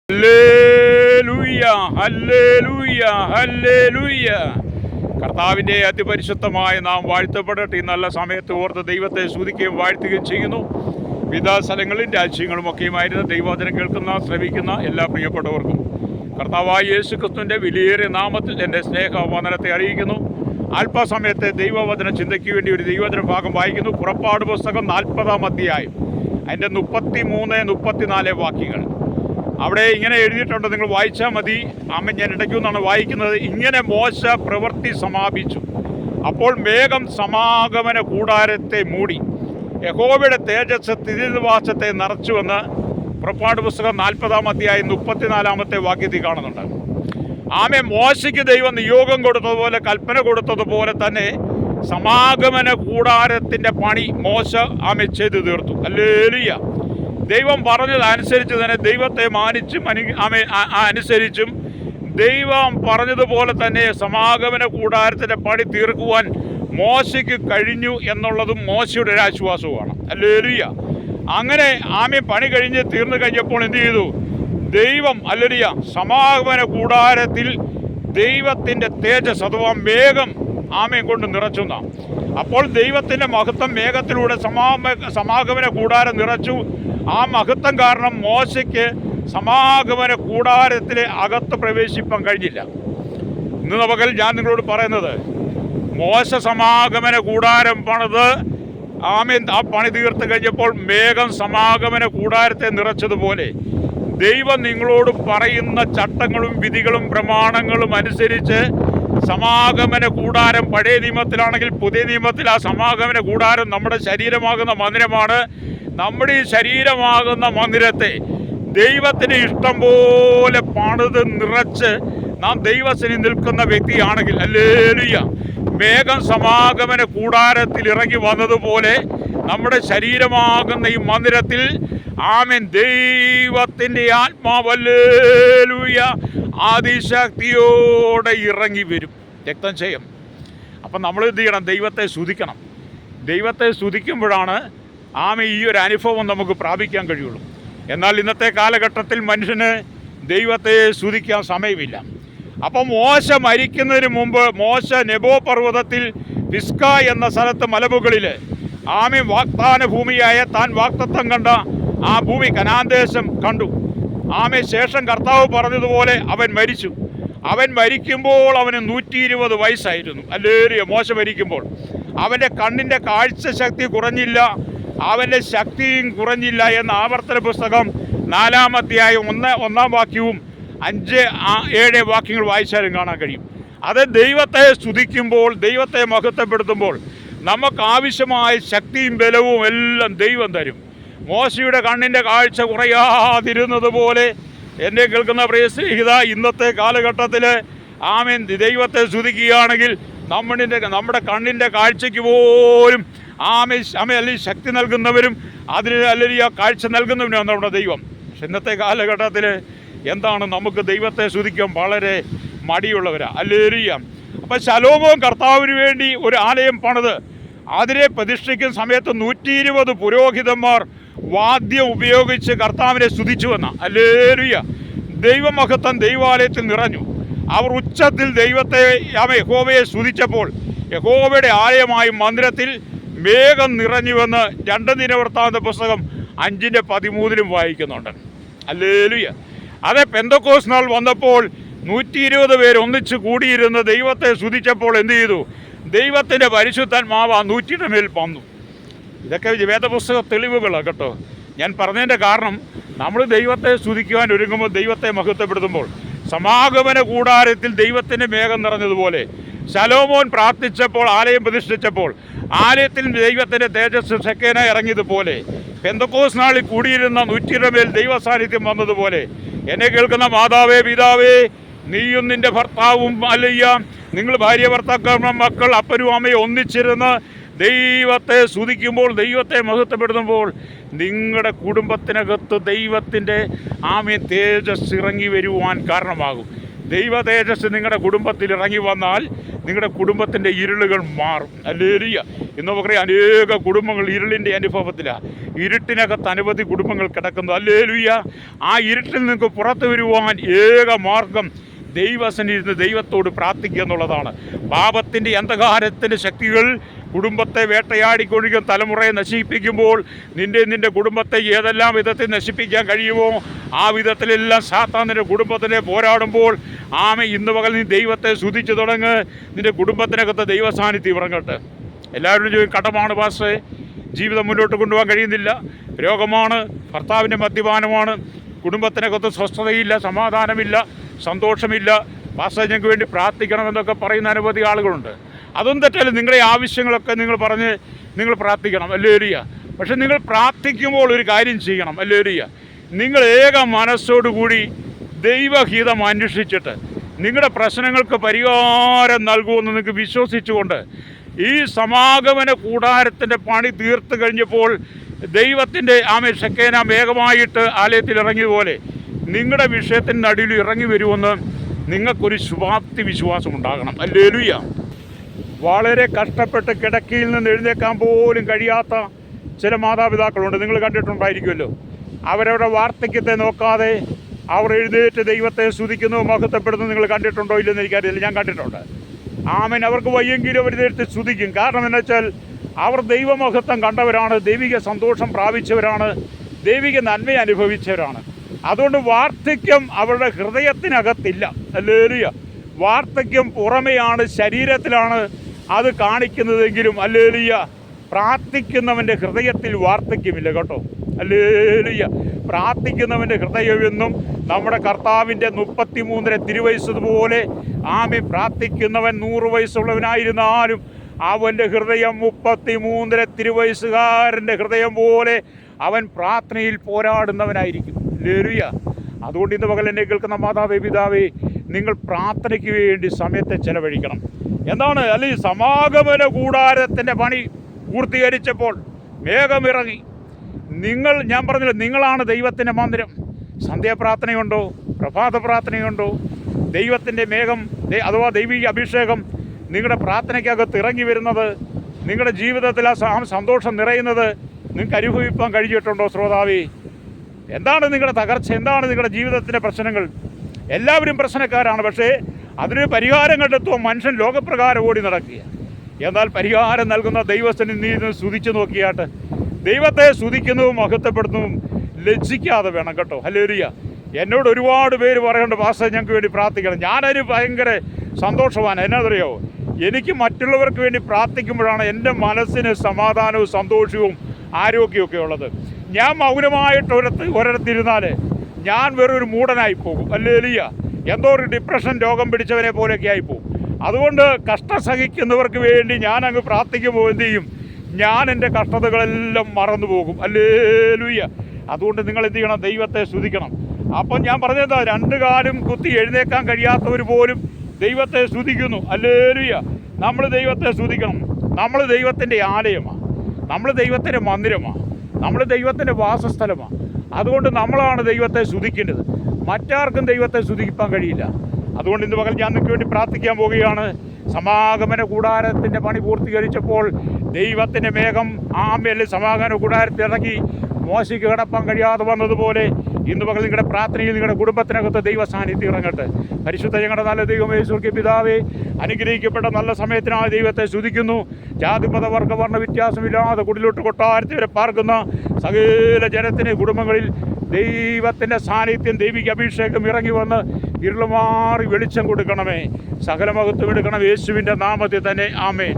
Hallelujah, hallelujah, hallelujah. കർത്താവിൻ്റെ അതിപരിശുദ്ധമായ നാം വാഴ്ത്തപ്പെടട്ടെ. ഈ നല്ല സമയത്ത് ഓർത്ത് ദൈവത്തെ സ്തുതിക്കുകയും വാഴ്ത്തുകയും ചെയ്യുന്നു. വിവിധ സ്ഥലങ്ങളും രാജ്യങ്ങളുമൊക്കെയുമായിരുന്ന ദൈവവചനം കേൾക്കുന്ന ശ്രമിക്കുന്ന എല്ലാ പ്രിയപ്പെട്ടവർക്കും കർത്താവായ യേശു ക്രിസ്തുവിൻ്റെ വിലയേറിയ നാമത്തിൽ എൻ്റെ സ്നേഹവന്ദനത്തെ അറിയിക്കുന്നു. അല്പസമയത്തെ ദൈവവചന ചിന്തയ്ക്ക് വേണ്ടി ഒരു ദൈവവചന ഭാഗം വായിക്കുന്നു. പുറപ്പാട് പുസ്തകം 40-ാം അധ്യായം, അതിൻ്റെ 33-34 വാക്യങ്ങൾ. അവിടെ ഇങ്ങനെ എഴുതിയിട്ടുണ്ട്, നിങ്ങൾ വായിച്ചാൽ മതി. ഞാൻ ഇടയ്ക്കുന്നാണ് വായിക്കുന്നത്. ഇങ്ങനെ മോശ പ്രവൃത്തി സമാപിച്ചു. അപ്പോൾ മേഘം സമാഗമന കൂടാരത്തെ മൂടി, യഹോവയുടെ തേജസ് തിരുനിവാസത്തെ നിറച്ചുവെന്ന് പുറപ്പാട് പുസ്തകം 40-ാം അധ്യായം 34-ാമത്തെ വാക്യത്തിൽ കാണുന്നുണ്ട്. മോശയ്ക്ക് ദൈവം നിയോഗം കൊടുത്തതുപോലെ, കൽപ്പന കൊടുത്തതുപോലെ തന്നെ സമാഗമന കൂടാരത്തിൻ്റെ പണി മോശ ചെയ്തു തീർത്തു. ഹല്ലേലൂയ. ദൈവം പറഞ്ഞതനുസരിച്ച് തന്നെ ദൈവത്തെ മാനിച്ചും അനുസരിച്ചും ദൈവം പറഞ്ഞതുപോലെ തന്നെ സമാഗമന കൂടാരത്തിൻ്റെ പണി തീർക്കുവാൻ മോശയ്ക്ക് കഴിഞ്ഞു എന്നുള്ളതും മോശയുടെ ഒരു ആശ്വാസവുമാണ്. ഹല്ലേലൂയ. അങ്ങനെ പണി കഴിഞ്ഞ് തീർന്നു കഴിഞ്ഞപ്പോൾ എന്ത് ചെയ്തു? ദൈവം സമാഗമന കൂടാരത്തിൽ ദൈവത്തിൻ്റെ തേജസ് അഥവാ മേഘം കൊണ്ട് നിറച്ചുന്ന. അപ്പോൾ ദൈവത്തിൻ്റെ മഹത്വം മേഘത്തിലൂടെ സമാഗമന കൂടാരം നിറച്ചു. ആ മഹത്വം കാരണം മോശയ്ക്ക് സമാഗമന കൂടാരത്തിലെ അകത്ത് പ്രവേശിപ്പാൻ കഴിഞ്ഞില്ല. ഇന്ന് പകൽ ഞാൻ നിങ്ങളോട് പറയുന്നത്, മോശ സമാഗമന കൂടാരം പണിത് ആ പണി തീർത്ത് കഴിഞ്ഞപ്പോൾ മേഘം സമാഗമന കൂടാരത്തെ നിറച്ചതുപോലെ ദൈവം നിങ്ങളോട് പറയുന്ന ചട്ടങ്ങളും വിധികളും പ്രമാണങ്ങളും അനുസരിച്ച് സമാഗമന കൂടാരം, പഴയ നിയമത്തിലാണെങ്കിൽ പുതിയ നിയമത്തിൽ ആ സമാഗമന കൂടാരം നമ്മുടെ ശരീരമാകുന്ന മന്ദിരമാണ്. നമ്മുടെ ഈ ശരീരമാകുന്ന മന്ദിരത്തെ ദൈവത്തിന് ഇഷ്ടം പോലെ പണിത് നിറച്ച് നാം ദൈവത്തിന് നിൽക്കുന്ന വ്യക്തിയാണെങ്കിൽ, ഹല്ലേലൂയ, മേഘം സമാഗമന കൂടാരത്തിൽ ഇറങ്ങി വന്നതുപോലെ നമ്മുടെ ശരീരമാകുന്ന ഈ മന്ദിരത്തിൽ ദൈവത്തിൻ്റെ ആത്മാവ് ഹല്ലേലൂയ അതിശക്തിയോടെ ഇറങ്ങി വരും. രക്തം ചെയ്യും. അപ്പം നമ്മൾ എന്ത് ചെയ്യണം? ദൈവത്തെ സ്തുതിക്കണം. ദൈവത്തെ സ്തുതിക്കുമ്പോഴാണ് ഈ ഒരു അനുഭവം നമുക്ക് പ്രാപിക്കാൻ കഴിയുള്ളൂ. എന്നാൽ ഇന്നത്തെ കാലഘട്ടത്തിൽ മനുഷ്യന് ദൈവത്തെ സ്തുതിക്കാൻ സമയമില്ല. അപ്പം മോശ മരിക്കുന്നതിന് മുമ്പ് മോശ നെബോ പർവ്വതത്തിൽ പിസ്ക എന്ന സ്ഥലത്ത് മലമുകളിൽ വാഗ്ദാന ഭൂമിയായ താൻ വാഗ്ദത്തം കണ്ട ആ ഭൂമി കനാൻ ദേശം കണ്ടു. ശേഷം കർത്താവ് പറഞ്ഞതുപോലെ അവൻ മരിച്ചു. അവൻ മരിക്കുമ്പോൾ അവന് 120 വയസ്സായിരുന്നു. ഹല്ലേലൂയ. മോശ മരിക്കുമ്പോൾ അവൻ്റെ കണ്ണിൻ്റെ കാഴ്ച ശക്തി കുറഞ്ഞില്ല, അവൻ്റെ ശക്തിയും കുറഞ്ഞില്ല എന്ന് ആവർത്തന പുസ്തകം 4-ാം അധ്യായം 1-ാം വാക്യവും 5-7 വാക്യങ്ങൾ വായിച്ചാലും കാണാൻ കഴിയും. അത് ദൈവത്തെ സ്തുതിക്കുമ്പോൾ, ദൈവത്തെ മഹത്വപ്പെടുത്തുമ്പോൾ നമുക്ക് ആവശ്യമായ ശക്തിയും ബലവും എല്ലാം ദൈവം തരും. മോശയുടെ കണ്ണിൻ്റെ കാഴ്ച കുറയാതിരുന്നത് പോലെ എന്നെ കേൾക്കുന്ന പ്രിയ സ്നേഹിത, ഇന്നത്തെ കാലഘട്ടത്തിൽ ദൈവത്തെ സ്തുതിക്കുകയാണെങ്കിൽ നമ്മുടെ കണ്ണിൻ്റെ കാഴ്ചയ്ക്ക് പോലും അല്ലെങ്കിൽ ശക്തി നൽകുന്നവരും അല്ലെങ്കിൽ ആ കാഴ്ച നൽകുന്നവരും നമ്മുടെ ദൈവം. പക്ഷെ ഇന്നത്തെ കാലഘട്ടത്തിൽ എന്താണ്? നമുക്ക് ദൈവത്തെ സ്തുതിക്കാൻ വളരെ മടിയുള്ളവരാ. ഹല്ലേലൂയ. അപ്പം ശലോമോൻ കർത്താവിന് വേണ്ടി ഒരു ആലയം പണിത് അതിനെ പ്രതിഷ്ഠിക്കുന്ന സമയത്ത് 120 പുരോഹിതന്മാർ വാദ്യം ഉപയോഗിച്ച് കർത്താവിനെ സ്തുതിച്ചുവെന്ന. ഹല്ലേലൂയ. ദൈവമഹത്വം ദൈവാലയത്തിൽ നിറഞ്ഞു. അവർ ഉച്ചത്തിൽ ദൈവത്തെ യഹോവയെ സ്തുതിച്ചപ്പോൾ യഹോവയുടെ ആലയമായ മന്ദിരത്തിൽ മേഘം നിറഞ്ഞുവെന്ന് 2 ദിനവൃത്താന്ത പുസ്തകം 5-13 വായിക്കുന്നുണ്ട്. ഹല്ലേലൂയ. അതേ പെന്തക്കോസ്ത് നാൾ വന്നപ്പോൾ 120 പേര് ഒന്നിച്ച് കൂടിയിരുന്ന് ദൈവത്തെ സ്തുതിച്ചപ്പോൾ എന്ത് ചെയ്തു? ദൈവത്തിൻ്റെ പരിശുദ്ധാത്മാവ് ആ 100 മേൽ വന്നു. ഇതൊക്കെ വേദപുസ്തക തെളിവുകളാണ് കേട്ടോ. ഞാൻ പറഞ്ഞതിൻ്റെ കാരണം, നമ്മൾ ദൈവത്തെ സ്തുതിക്കുവാൻ ഒരുങ്ങുമ്പോൾ, ദൈവത്തെ മഹത്വപ്പെടുത്തുമ്പോൾ സമാഗമന കൂടാരത്തിൽ ദൈവത്തിൻ്റെ മേഘം നിറഞ്ഞതുപോലെ ശലോമോൻ പ്രാർത്ഥിച്ചപ്പോൾ, ആലയം പ്രതിഷ്ഠിച്ചപ്പോൾ ആലയത്തിൽ ദൈവത്തിൻ്റെ തേജസ് ഷെക്കേന ഇറങ്ങിയതുപോലെ പെന്തക്കോസ്ത് നാളിൽ കൂടിയിരുന്ന 100 മേൽ ദൈവ സാന്നിധ്യം വന്നതുപോലെ എന്നെ കേൾക്കുന്ന മാതാവേ, പിതാവേ, നീയും നിൻ്റെ ഭർത്താവും നിങ്ങൾ ഭാര്യ ഭർത്താക്കന്മാർ മക്കൾ അപ്പനും അമ്മയും ഒന്നിച്ചിരുന്ന് ദൈവത്തെ സ്തുതിക്കുമ്പോൾ, ദൈവത്തെ മഹത്വപ്പെടുത്തുമ്പോൾ നിങ്ങളുടെ കുടുംബത്തിനകത്ത് ദൈവത്തിൻ്റെ തേജസ് ഇറങ്ങി വരുവാൻ കാരണമാകും. ദൈവ തേജസ് നിങ്ങളുടെ കുടുംബത്തിൽ ഇറങ്ങി വന്നാൽ നിങ്ങളുടെ കുടുംബത്തിൻ്റെ ഇരുളുകൾ മാറും. ഹല്ലേലൂയ. ഇന്ന് പറയാം അനേക കുടുംബങ്ങൾ ഇരുളിൻ്റെ അനുഭവത്തിലാണ്. ഇരുട്ടിനകത്ത് അനവധി കുടുംബങ്ങൾ കിടക്കുന്നു. ഹല്ലേലൂയ. ആ ഇരുട്ടിൽ നിങ്ങൾക്ക് പുറത്തു വരുവാൻ ഏക മാർഗം ദൈവസന്നിധിയിൽ ദൈവത്തോട് പ്രാർത്ഥിക്കുക എന്നുള്ളതാണ്. പാപത്തിൻ്റെ അന്ധകാരത്തിൻ്റെ ശക്തികൾ കുടുംബത്തെ വേട്ടയാടിക്കൊണ്ടിരിക്കും, തലമുറയെ നശിപ്പിക്കുമ്പോൾ നിൻ്റെ കുടുംബത്തെ ഏതെല്ലാം വിധത്തിൽ നശിപ്പിക്കാൻ കഴിയുമോ ആ വിധത്തിലെല്ലാം സാത്താൻ നിൻ്റെ കുടുംബത്തിനെ പോരാടുമ്പോൾ ഇന്ന് പകൽ നീ ദൈവത്തെ സ്തുതിച്ചു തുടങ്ങ്. നിൻ്റെ കുടുംബത്തിനകത്ത് ദൈവസാന്നിധ്യം ഇറങ്ങട്ടെ. എല്ലാവരും ചോദിക്കും, കടമാണ് പാസ്റ്റേ, ജീവിതം മുന്നോട്ട് കൊണ്ടുപോകാൻ കഴിയുന്നില്ല, രോഗമാണ്, ഭർത്താവിൻ്റെ മദ്യപാനമാണ്, കുടുംബത്തിനകത്ത് സ്വസ്ഥതയില്ല, സമാധാനമില്ല, സന്തോഷമില്ല, പാസ്റ്റർ ഞങ്ങൾക്ക് വേണ്ടി പ്രാർത്ഥിക്കണമെന്നൊക്കെ പറയുന്ന അനവധി ആളുകളുണ്ട്. അതൊന്നും തെറ്റല്ല. നിങ്ങളുടെ ആവശ്യങ്ങളൊക്കെ നിങ്ങൾ പറഞ്ഞ് നിങ്ങൾ പ്രാർത്ഥിക്കണം. ഹല്ലേലൂയ. പക്ഷെ നിങ്ങൾ പ്രാർത്ഥിക്കുമ്പോൾ ഒരു കാര്യം ചെയ്യണം. ഹല്ലേലൂയ. നിങ്ങൾ ഏക മനസ്സോടുകൂടി ദൈവഹിതം അന്വേഷിച്ചിട്ട് നിങ്ങളുടെ പ്രശ്നങ്ങൾക്ക് പരിഹാരം നൽകുമെന്ന് നിങ്ങൾക്ക് വിശ്വസിച്ചുകൊണ്ട് ഈ സമാഗമന കൂടാരത്തിൻ്റെ പണി തീർത്ത് കഴിഞ്ഞപ്പോൾ ദൈവത്തിൻ്റെ ഷെക്കേന വേഗമായിട്ട് ആലയത്തിൽ ഇറങ്ങിയതുപോലെ നിങ്ങളുടെ വിഷയത്തിൻ്റെ നടുവിൽ ഇറങ്ങി വരുമെന്ന് നിങ്ങൾക്കൊരു ശുഭാപ്തി വിശ്വാസം ഉണ്ടാകണം. ഹല്ലേലൂയ. വളരെ കഷ്ടപ്പെട്ട് കിടക്കയിൽ നിന്ന് എഴുന്നേക്കാൻ പോലും കഴിയാത്ത ചില മാതാപിതാക്കളുണ്ട്. നിങ്ങൾ കണ്ടിട്ടുണ്ടായിരിക്കുമല്ലോ. അവരവരുടെ വാർദ്ധക്യത്തെ നോക്കാതെ അവർ എഴുന്നേറ്റ് ദൈവത്തെ സ്തുതിക്കുന്നു, മഹത്വപ്പെടുന്നു. നിങ്ങൾ കണ്ടിട്ടുണ്ടോ ഇല്ലെന്ന് എനിക്കറിയില്ല, ഞാൻ കണ്ടിട്ടുണ്ട്. ആമേൻ. അവർക്ക് വയ്യെങ്കിലും അവർ എഴുന്നേറ്റ് സ്തുതിക്കും. കാരണം എന്താ വെച്ചാൽ അവർ ദൈവമഹത്വം കണ്ടവരാണ്, ദൈവിക സന്തോഷം പ്രാപിച്ചവരാണ്, ദൈവിക നന്മ അനുഭവിച്ചവരാണ്. അതുകൊണ്ട് വാർദ്ധക്യം അവരുടെ ഹൃദയത്തിനകത്തില്ല. ഹല്ലേലൂയ. വാർദ്ധക്യം പുറമെയാണ്, ശരീരത്തിലാണ് അത് കാണിക്കുന്നതെങ്കിലും ഹല്ലേലൂയ പ്രാർത്ഥിക്കുന്നവൻ്റെ ഹൃദയത്തിൽ വാർദ്ധക്യമില്ല കേട്ടോ. ഹല്ലേലൂയ. പ്രാർത്ഥിക്കുന്നവൻ്റെ ഹൃദയമെന്നും നമ്മുടെ കർത്താവിൻ്റെ 33 തിരുവയസ്സതുപോലെ പ്രാർത്ഥിക്കുന്നവൻ 100 വയസ്സുള്ളവനായിരുന്നാലും അവൻ്റെ ഹൃദയം 33 തിരുവയസ്സുകാരൻ്റെ ഹൃദയം പോലെ അവൻ പ്രാർത്ഥനയിൽ പോരാടുന്നവനായിരിക്കും. ഹല്ലേലൂയ. അതുകൊണ്ട് ഇന്ന് പകൽ എന്നെ കേൾക്കുന്ന മാതാവേ, പിതാവേ, നിങ്ങൾ പ്രാർത്ഥനയ്ക്ക് വേണ്ടി സമയത്തെ ചെലവഴിക്കണം. എന്താണ്? അല്ലെങ്കിൽ സമാഗമന കൂടാരത്തിൻ്റെ പണി പൂർത്തീകരിച്ചപ്പോൾ മേഘമിറങ്ങി. ഞാൻ പറഞ്ഞില്ല, നിങ്ങളാണ് ദൈവത്തിൻ്റെ മന്ദിരം. സന്ധ്യാപ്രാർത്ഥനയുണ്ടോ? പ്രഭാത പ്രാർത്ഥനയുണ്ടോ? ദൈവത്തിൻ്റെ മേഘം അഥവാ ദൈവിക അഭിഷേകം നിങ്ങളുടെ പ്രാർത്ഥനയ്ക്കകത്ത് ഇറങ്ങി വരുന്നത്, നിങ്ങളുടെ ജീവിതത്തിൽ ആ സന്തോഷം നിറയുന്നത് നിങ്ങൾക്ക് അനുഭവിക്കാൻ കഴിഞ്ഞിട്ടുണ്ടോ ശ്രോതാവേ? എന്താണ് നിങ്ങളുടെ തകർച്ച? എന്താണ് നിങ്ങളുടെ ജീവിതത്തിൻ്റെ പ്രശ്നങ്ങൾ? എല്ലാവരും പ്രശ്നക്കാരാണ്. പക്ഷേ അതിന് പരിഹാരം കണ്ടെത്തുമ്പോൾ മനുഷ്യൻ ലോകപ്രകാരം ഓടി നടക്കുക. എന്നാൽ പരിഹാരം നൽകുന്ന ദൈവത്തിന് നീ സ്തുതിച്ചു നോക്കിയാട്ട് ദൈവത്തെ സ്തുതിക്കുന്നതും മഹത്വപ്പെടുന്നതും ലജ്ജിക്കാതെ വേണം കേട്ടോ. ഹല്ലേലൂയ. എന്നോട് ഒരുപാട് പേര് പറയുന്നുണ്ട്, പാസ്റ്റർ ഞങ്ങൾക്ക് വേണ്ടി പ്രാർത്ഥിക്കണം. ഞാനതിന് ഭയങ്കര സന്തോഷവാനാണ്. എന്നാണെന്നറിയോ? എനിക്ക് മറ്റുള്ളവർക്ക് വേണ്ടി പ്രാർത്ഥിക്കുമ്പോഴാണ് എൻ്റെ മനസ്സിന് സമാധാനവും സന്തോഷവും ആരോഗ്യമൊക്കെ ഉള്ളത്. ഞാൻ മൗനമായിട്ട് ഒരിടത്തിരുന്നാൽ ഞാൻ വെറൊരു മൂടനായി പോകും. ഹല്ലേലൂയ. എന്തോ ഒരു ഡിപ്രഷൻ രോഗം പിടിച്ചവനെ പോലെയൊക്കെ ആയിപ്പോകും. അതുകൊണ്ട് കഷ്ടം സഹിക്കുന്നവർക്ക് വേണ്ടി ഞാൻ അങ്ങ് പ്രാർത്ഥിക്കുമ്പോൾ എന്ത് ചെയ്യും? ഞാൻ എൻ്റെ കഷ്ടതകളെല്ലാം മറന്നു പോകും. ഹല്ലേലൂയ. അതുകൊണ്ട് നിങ്ങൾ എന്ത് ചെയ്യണം? ദൈവത്തെ സ്തുതിക്കണം. അപ്പം ഞാൻ പറഞ്ഞത് 2 കാലും കുത്തി എഴുന്നേക്കാൻ കഴിയാത്തവർ പോലും ദൈവത്തെ സ്തുതിക്കുന്നു. ഹല്ലേലൂയ. നമ്മൾ ദൈവത്തെ സ്തുതിക്കണം. നമ്മൾ ദൈവത്തിൻ്റെ ആലയമാണ്, നമ്മൾ ദൈവത്തിൻ്റെ മന്ദിരമാണ്, നമ്മൾ ദൈവത്തിൻ്റെ വാസസ്ഥലമാണ്. അതുകൊണ്ട് നമ്മളാണ് ദൈവത്തെ സ്തുതിക്കേണ്ടത്. മറ്റാർക്കും ദൈവത്തെ സ്തുതിക്കാൻ കഴിയില്ല. അതുകൊണ്ട് ഇന്ന് പകൽ ഞാൻ നിങ്ങൾക്ക് വേണ്ടി പ്രാർത്ഥിക്കാൻ പോവുകയാണ്. സമാഗമന കൂടാരത്തിൻ്റെ പണി പൂർത്തീകരിച്ചപ്പോൾ ദൈവത്തിൻ്റെ മേഘം സമാഗമന കൂടാരത്തിൽ ഇറങ്ങി മോശയ്ക്ക് കിടപ്പാൻ കഴിയാതെ വന്നതുപോലെ ഇന്ന് പകൽ നിങ്ങളുടെ പ്രാർത്ഥനയിൽ നിങ്ങളുടെ കുടുംബത്തിനകത്ത് ദൈവ സാന്നിധ്യം ഇറങ്ങട്ടെ. പരിശുദ്ധ ഞങ്ങളുടെ നല്ല ദൈവമേ, സ്വർഗ്ഗീയ പിതാവേ, അനുഗ്രഹിക്കപ്പെട്ട നല്ല സമയത്തിനായി ദൈവത്തെ സ്തുതിക്കുന്നു. ജാതിമത വർഗ്ഗ വർണ്ണ വ്യത്യാസമില്ലാതെ കുടിലോട്ട് കൊട്ടാരത്തിൽ വരെ പാർക്കുന്ന സകല ജനത്തിൻ്റെ കുടുംബങ്ങളിൽ ദൈവത്തിൻ്റെ സാന്നിധ്യം, ദൈവിക അഭിഷേകം ഇറങ്ങി വന്ന് ഇരുളുമാറി വെളിച്ചം കൊടുക്കണമേ. സകല മഹത്വം എടുക്കണം യേശുവിൻ്റെ നാമത്തിൽ തന്നെ. ആമേൻ.